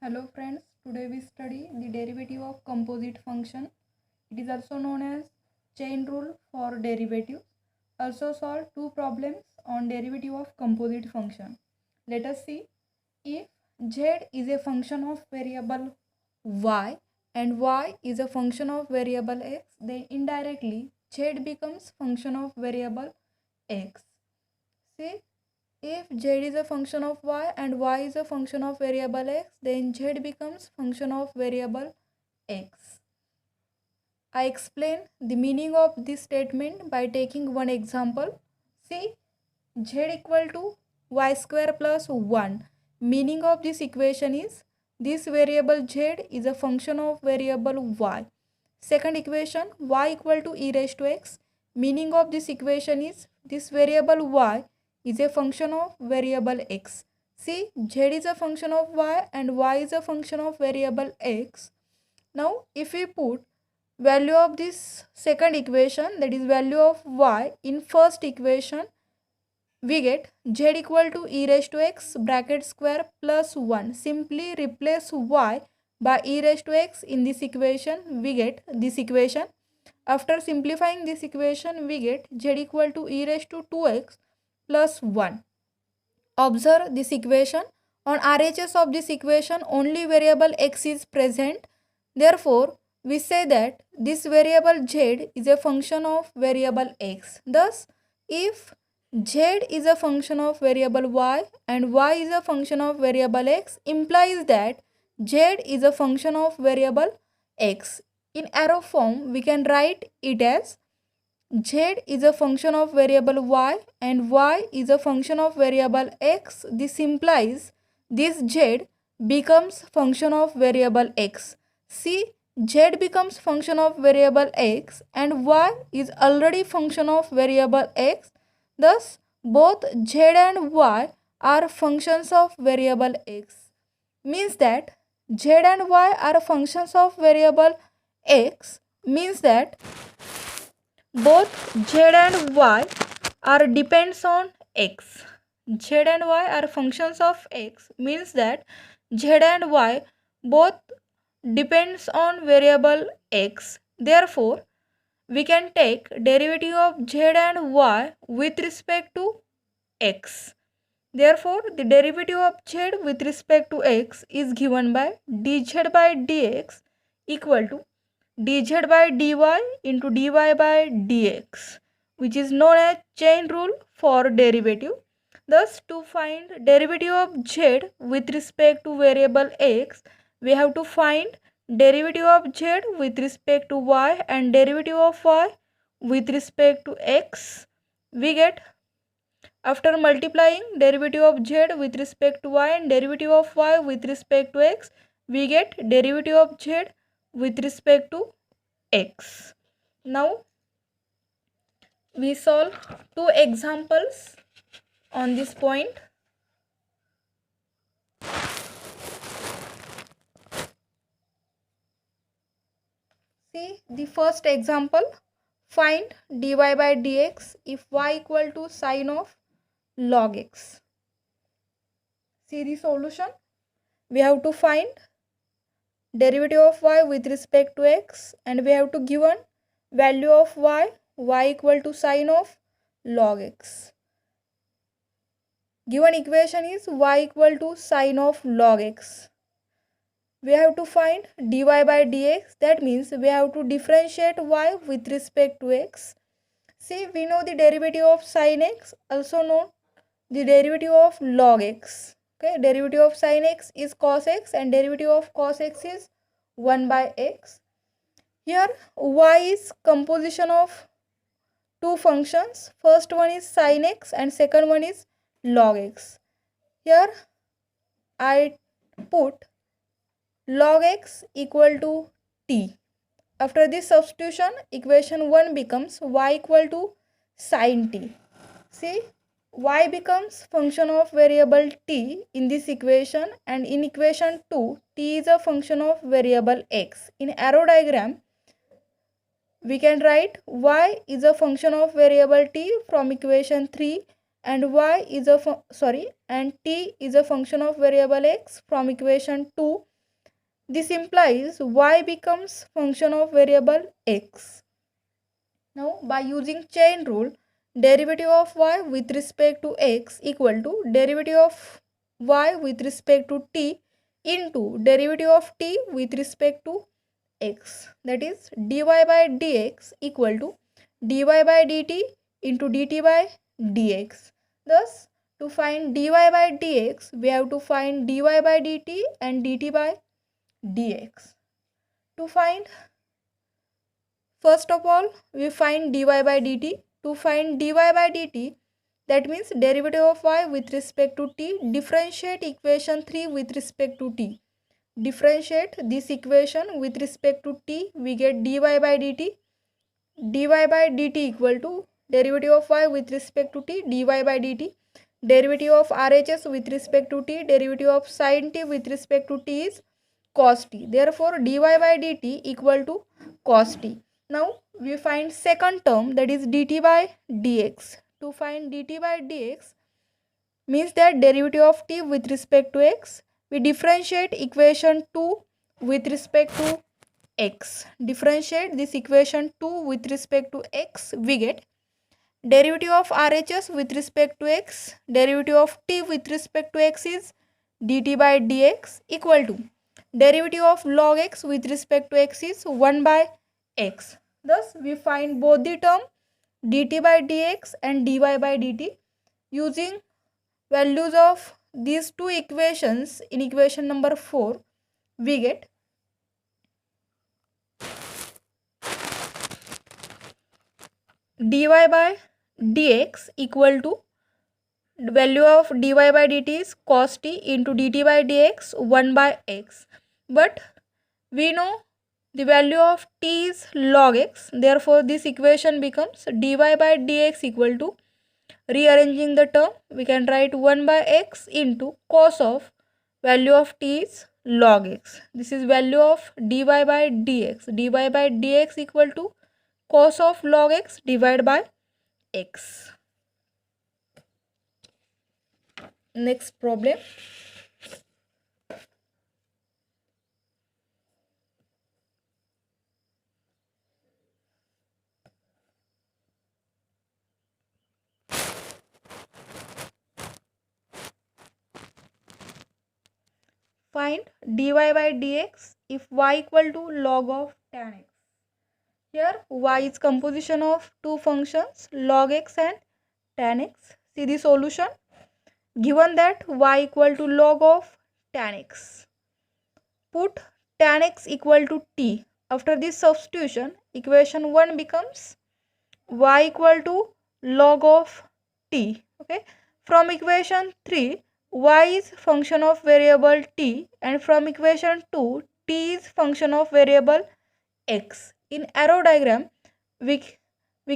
Hello friends, today we study the derivative of composite function. It is also known as chain rule for derivatives. Also solve two problems on derivative of composite function. Let us see. If z is a function of variable y and y is a function of variable x, then indirectly z becomes function of variable x. See, if z is a function of y and y is a function of variable x, then z becomes function of variable x. I explain the meaning of this statement by taking one example. See, z equal to y square plus 1. Meaning of this equation is this variable z is a function of variable y. Second equation, y equal to e raised to x. Meaning of this equation is this variable y is a function of variable x. See, z is a function of y and y is a function of variable x. Now, if we put value of this second equation, that is value of y in first equation, we get z equal to e raised to x bracket square plus 1. Simply replace y by e raised to x in this equation, we get this equation. After simplifying this equation, we get z equal to e raised to 2x plus 1. Observe this equation. On RHS of this equation, only variable x is present. Therefore, we say that this variable z is a function of variable x. Thus, if z is a function of variable y and y is a function of variable x, implies that z is a function of variable x. In arrow form, we can write it as z is a function of variable y and y is a function of variable x. This implies this z becomes function of variable x. See, z becomes function of variable x and y is already function of variable x. Thus, both z and y are functions of variable x. Means that z and y are functions of variable x, means that both z and y are depends on x. Z and y are functions of x, means that z and y both depends on variable x. Therefore, we can take derivative of z and y with respect to x. Therefore, the derivative of z with respect to x is given by dz by dx equal to dz by dy into dy by dx, which is known as chain rule for derivative. Thus, to find derivative of z with respect to variable x, we have to find derivative of z with respect to y and derivative of y with respect to x. We get, after multiplying derivative of z with respect to y and derivative of y with respect to x, we get derivative of z with respect to x. Now, we solve two examples on this point. See the first example. Find dy by dx if y equal to sine of log x. See the solution. We have to find derivative of y with respect to x and we have to given value of y equal to sine of log x. Given equation is y equal to sine of log x. We have to find dy by dx. That means we have to differentiate y with respect to x. See, we know the derivative of sine x, also known the derivative of log x. Okay, derivative of sine x is cos x and derivative of cos x is 1 by x. Here y is composition of two functions. First one is sine x and second one is log x. Here I put log x equal to t. After this substitution, equation 1 becomes y equal to sin t. See, y becomes function of variable t in this equation and in equation 2, t is a function of variable x. In arrow diagram, we can write y is a function of variable t from equation 3 and y is a and t is a function of variable x from equation 2. This implies y becomes function of variable x. Now by using chain rule, derivative of y with respect to x equal to derivative of y with respect to t into derivative of t with respect to x, that is dy by dx equal to dy by dt into dt by dx. Thus to find dy by dx we have to find dy by dt and dt by dx. To find, first of all we find dy by dt. To find dy by dt, that means derivative of y with respect to t, differentiate equation 3 with respect to t. Differentiate this equation with respect to t, we get dy by dt. Dy by dt equal to derivative of y with respect to t, dy by dt. Derivative of RHS with respect to t, derivative of sin t with respect to t is cos t. Therefore dy by dt equal to cos t. Now we find second term, that is dt by dx. To find dt by dx means that derivative of t with respect to x, we differentiate equation 2 with respect to x. Differentiate this equation 2 with respect to x, we get derivative of RHS with respect to x, derivative of t with respect to x is dt by dx equal to derivative of log x with respect to x is 1 by x. Thus we find both the term dt by dx and dy by dt. Using values of these two equations in equation number 4, we get dy by dx equal to value of dy by dt is cos t into dt by dx 1 by x. But we know the value of t is log x. Therefore this equation becomes dy by dx equal to, rearranging the term, we can write 1 by x into cos of value of t is log x. This is value of dy by dx. dy by dx equal to cos of log x divided by x. Next problem. Find dy by dx if y equal to log of tan x. Here y is composition of two functions log x and tan x. See the solution. Given that y equal to log of tan x, put tan x equal to t. After this substitution, equation 1 becomes y equal to log of t. Okay. From equation 3, y is function of variable t, and from equation 2, t is function of variable x. In arrow diagram, we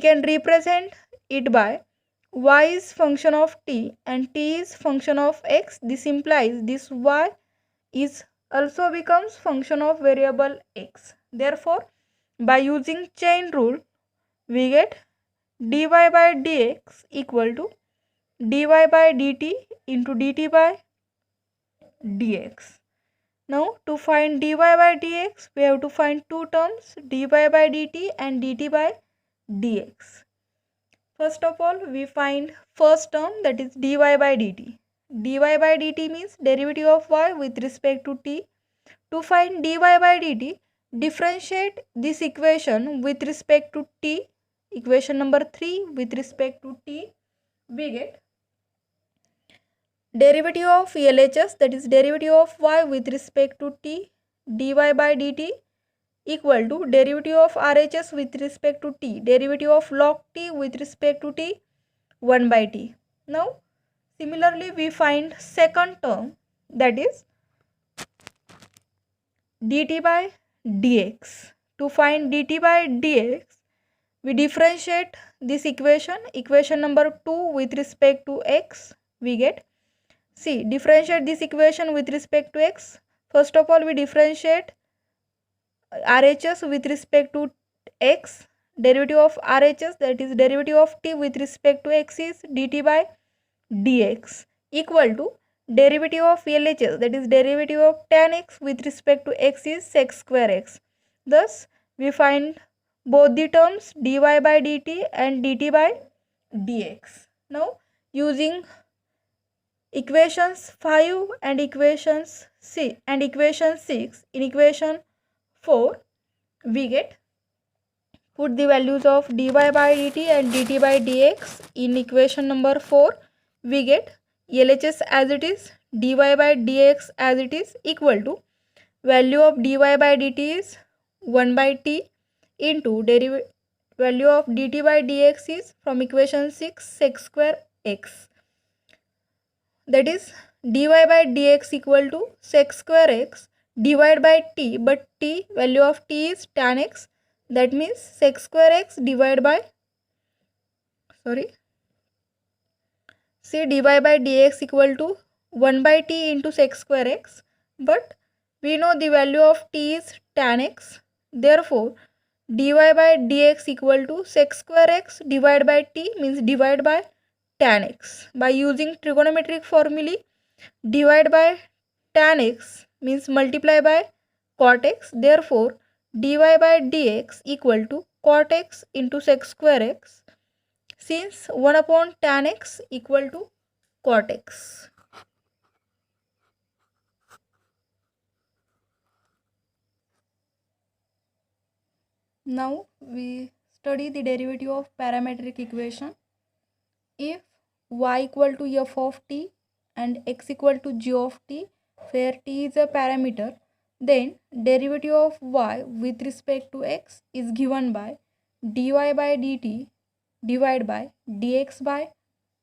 can represent it by y is function of t and t is function of x. This implies this y is also becomes function of variable x. Therefore, by using chain rule, we get dy by dx equal to dy by dt into dt by dx. Now to find dy by dx, we have to find two terms, dy by dt and dt by dx. First of all, we find first term, that is dy by dt. dy by dt means derivative of y with respect to t. To find dy by dt, differentiate this equation with respect to t. Equation number 3 with respect to t, we get derivative of LHS, that is derivative of y with respect to t, dy by dt equal to derivative of RHS with respect to t, derivative of log t with respect to t, 1 by t. Now similarly we find second term, that is dt by dx. To find dt by dx, we differentiate this equation number 2 with respect to x, we get, see, differentiate this equation with respect to x. First of all, we differentiate RHS with respect to x. Derivative of RHS, that is derivative of t with respect to x, is dt by dx equal to derivative of LHS, that is derivative of tan x with respect to x, is sec square x. Thus we find both the terms dy by dt and dt by dx. Now using equations 5 and equations 6 and equation 6 in equation 4, we get put the values of dy by dt and dt by dx in equation number 4. We get LHS as it is, dy by dx as it is, equal to value of dy by dt is 1 by t into value of dt by dx is from equation 6 sec square x, that is dy by dx equal to sec square x divided by t, but t value of t is tan x, that means sec square x divided by dy by dx equal to 1 by t into sec square x, but we know the value of t is tan x, therefore dy by dx equal to sec square x divided by t means divided by tan x. By using trigonometric formulae, divide by tan x means multiply by cot x, therefore dy by dx equal to cot x into sec square x, since 1 upon tan x equal to cot x. Now we study the derivative of parametric equation. If y equal to f of t and x equal to g of t, where t is a parameter, then derivative of y with respect to x is given by dy by dt divided by dx by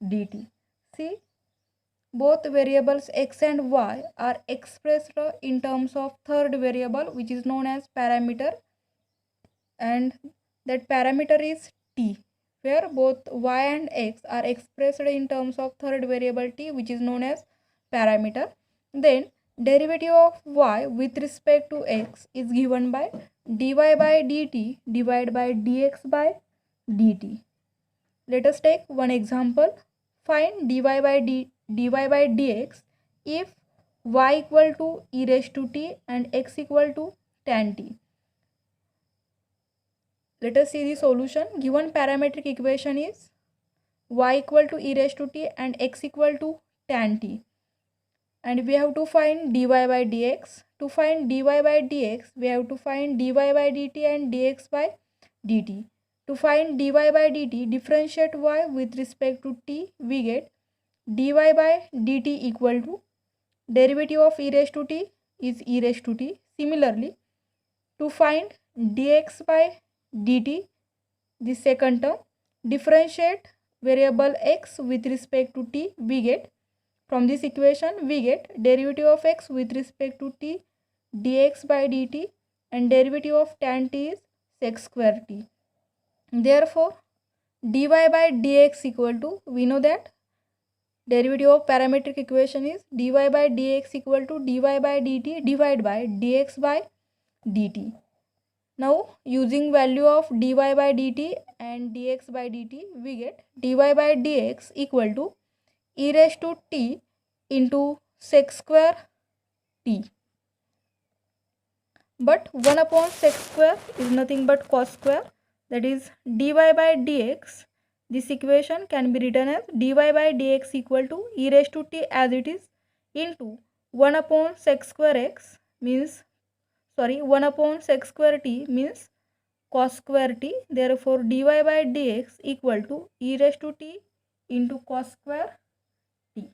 dt. See, both variables x and y are expressed in terms of third variable, which is known as parameter, and that parameter is t, where both y and x are expressed in terms of third variable t, which is known as parameter. Then derivative of y with respect to x is given by dy by dt divided by dx by dt. Let us take one example. Find dy by dx if y equal to e raised to t and x equal to tan t. Let us see the solution. Given parametric equation is y equal to e raised to t and x equal to tan t, and we have to find dy by dx. To find dy by dx, we have to find dy by dt and dx by dt. To find dy by dt, differentiate y with respect to t, we get dy by dt equal to derivative of e raised to t is e raised to t. Similarly, to find dx by dt, the second term, differentiate variable x with respect to t, we get from this equation we get derivative of x with respect to t dx by dt, and derivative of tan t is sec square t. Therefore dy by dx equal to, we know that derivative of parametric equation is dy by dx equal to dy by dt divided by dx by dt. Now using value of dy by dt and dx by dt, we get dy by dx equal to e raised to t into sec square t. But 1 upon sec square is nothing but cos square, that is dy by dx. This equation can be written as dy by dx equal to e raised to t as it is into 1 upon sec square x means 1 upon sec square t means cos square t. Therefore dy by dx equal to e raised to t into cos square